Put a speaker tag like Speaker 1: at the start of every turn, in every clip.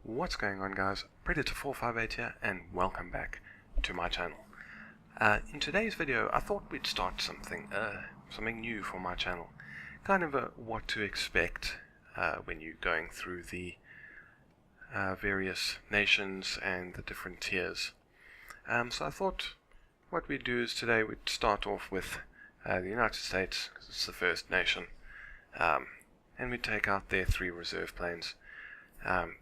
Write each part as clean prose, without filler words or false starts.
Speaker 1: What's going on, guys? Predator458 here, and welcome back to my channel. In today's video, I thought we'd start something new for my channel. Kind of what to expect when you're going through the various nations and the different tiers. So I thought what we'd do is today we'd start off with the United States, because it's the first nation, and we'd take out their 3 reserve planes.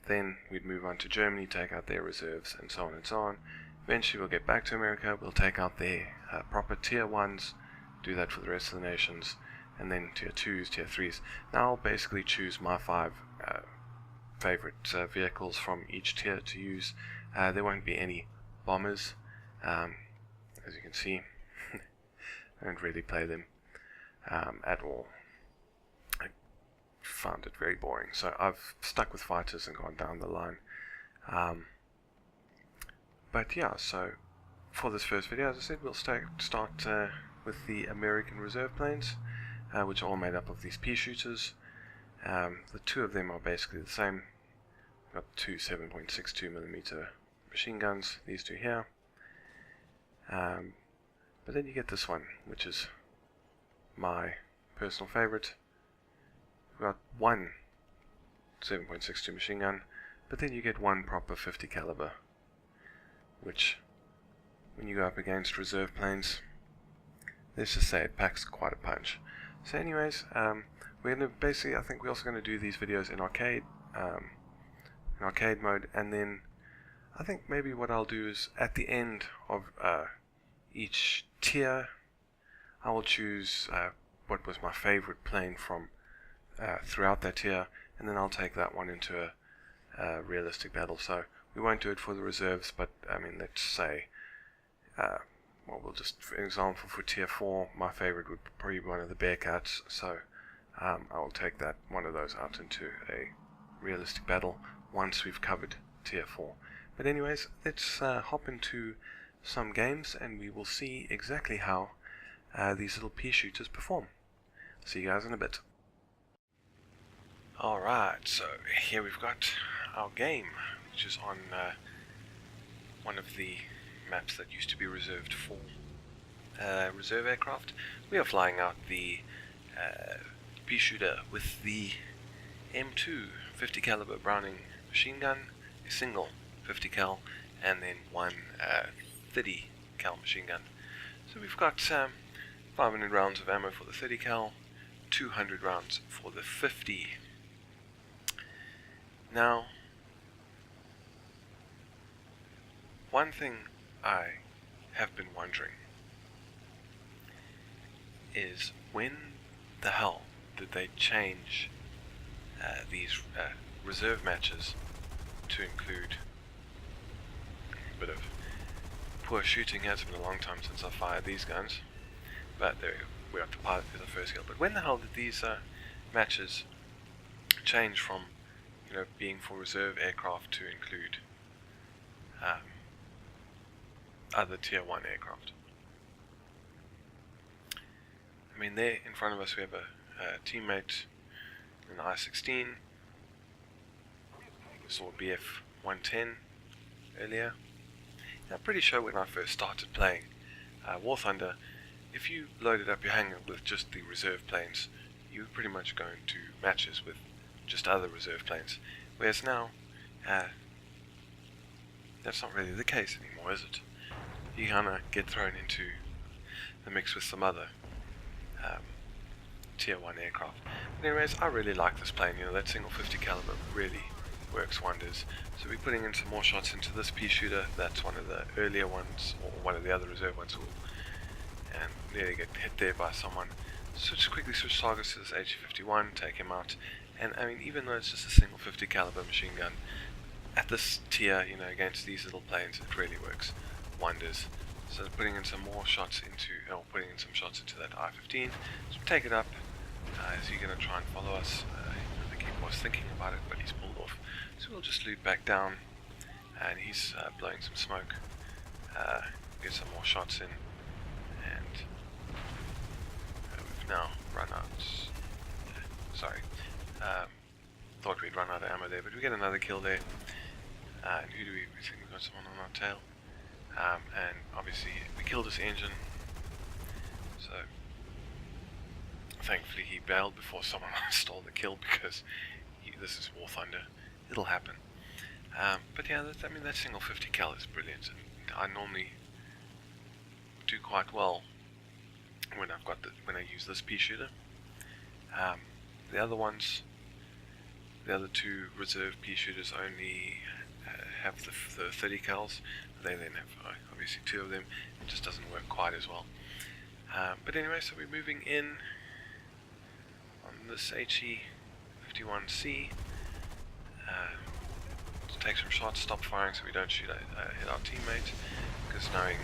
Speaker 1: Then we'd move on to Germany, take out their reserves, and so on and so on. Eventually we'll get back to America, we'll take out their proper tier 1s, do that for the rest of the nations, and then tier 2s, tier 3s. Now I'll basically choose my 5 favorite vehicles from each tier to use. There won't be any bombers, as you can see. I don't really play them at all. Found it very boring, so I've stuck with fighters and gone down the line. But yeah, so for this first video, as I said, we'll start with the American reserve planes, which are all made up of these pea shooters. The 2 of them are basically the same. Got 2 7.62mm machine guns, these 2 here. But then you get this one, which is my personal favorite. We've got 1 7.62 machine gun, but then you get 1 proper 50 caliber, which when you go up against reserve planes, let's just say it packs quite a punch. So anyways, we're gonna basically, I think we're also gonna do these videos in arcade mode, and then I think maybe what I'll do is at the end of each tier, I will choose what was my favorite plane from throughout that tier, and then I'll take that one into a realistic battle. So we won't do it for the reserves, but I mean, let's say, well, we'll just, for example, for tier 4, my favorite would probably be one of the Bearcats, so I will take that one of those out into a realistic battle once we've covered tier 4. But anyways, let's hop into some games, and we will see exactly how these little pea shooters perform. See you guys in a bit. Alright, so here we've got our game, which is on one of the maps that used to be reserved for reserve aircraft. We are flying out the pea shooter with the M2 50 caliber Browning machine gun, a single 50 cal, and then 1 30 cal machine gun. So we've got 500 rounds of ammo for the 30 cal, 200 rounds for the 50. Now, one thing I have been wondering is when the hell did they change these reserve matches to include a bit of poor shooting. It's been a long time since I fired these guns, but there we got the pilot for the first kill. But when the hell did these matches change from being for reserve aircraft to include other tier 1 aircraft? I mean, there in front of us we have a teammate in the I-16. We saw BF 110 earlier. I'm pretty sure when I first started playing War Thunder, if you loaded up your hangar with just the reserve planes, you were pretty much going to matches with just other reserve planes. Whereas now, that's not really the case anymore, is it? You kind of get thrown into the mix with some other tier 1 aircraft. But anyways, I really like this plane. That single 50 caliber really works wonders. So we're putting in some more shots into this pea shooter. That's one of the earlier ones, or one of the other reserve ones, and nearly get hit there by someone. So just quickly switch targets to this HE-51, take him out. And I mean, even though it's just a single 50 caliber machine gun, at this tier, against these little planes, it really works wonders. So putting in some more shots into, that I-15. So take it up. Is he going to try and follow us? I think he was thinking about it, but he's pulled off. So we'll just loot back down, and he's blowing some smoke. Get some more shots in, and we've now run out. Sorry. Thought we'd run out of ammo there, but we get another kill there. And who do we think we've got someone on our tail? And obviously we killed his engine, so thankfully he bailed before someone stole the kill, because this is War Thunder, it'll happen. But yeah, that single 50 cal is brilliant, and I normally do quite well when when I use this pea shooter. The other ones, the other two reserve pea shooters only have the 30 cals. They then have obviously two of them. It just doesn't work quite as well. But anyway, so we're moving in on this HE51C. To take some shots, stop firing so we don't hit our teammate, because knowing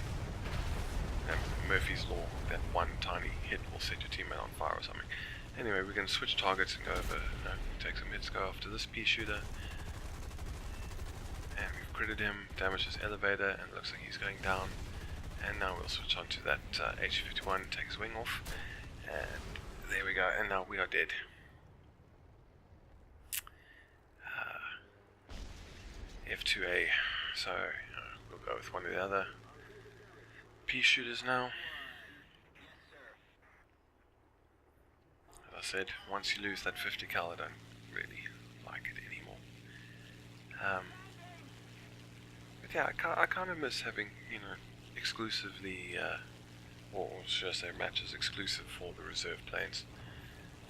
Speaker 1: Murphy's Law, that one tiny hit will set your teammate on fire or something. Anyway, we're going to switch targets and go over, take some hits, go after this pea shooter. And we've critted him, damaged his elevator, and it looks like he's going down. And now we'll switch on to that HE51, take his wing off. And there we go, and now we are dead. F2A, so we'll go with one of the other pea shooters now. As I said, once you lose that 50 cal, I don't really like it anymore. But yeah, I kind of miss having, exclusively, or should I say, matches exclusive for the reserve planes.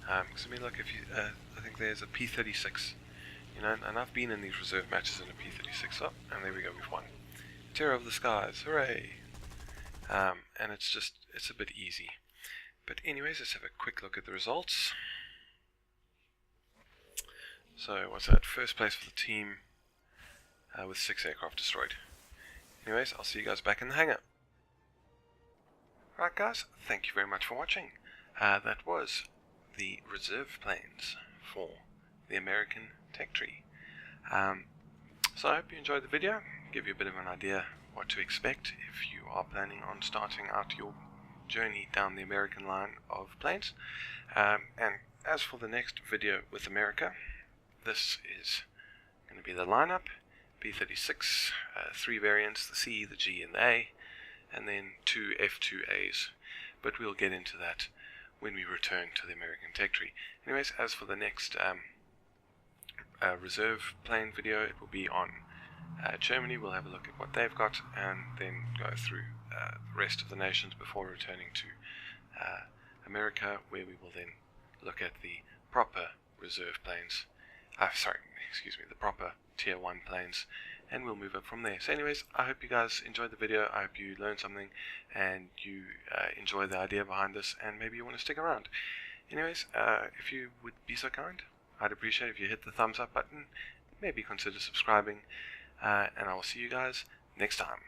Speaker 1: Because I mean, look, if you, I think there's a P36. And I've been in these reserve matches in a P36 up, and there we go, we've won. Terror of the skies, hooray! And it's a bit easy. But anyways, let's have a quick look at the results. So, what's that? First place for the team with 6 aircraft destroyed. Anyways, I'll see you guys back in the hangar. Right guys, thank you very much for watching. That was the reserve planes for the American tech tree. So I hope you enjoyed the video, give you a bit of an idea what to expect if you are planning on starting out your journey down the American line of planes. And as for the next video with America, this is going to be the lineup: P36, 3 variants, the C, the G and the A, and then 2 F2As, but we'll get into that when we return to the American tech tree. Anyways, as for the next reserve plane video, it will be on Germany. We'll have a look at what they've got and then go through the rest of the nations before returning to America, where we will then look at the proper reserve planes, the proper tier 1 planes, and we'll move up from there. So anyways, I hope you guys enjoyed the video, I hope you learned something and you enjoy the idea behind this, and maybe you want to stick around. Anyways, if you would be so kind, I'd appreciate if you hit the thumbs up button, maybe consider subscribing, and I will see you guys next time.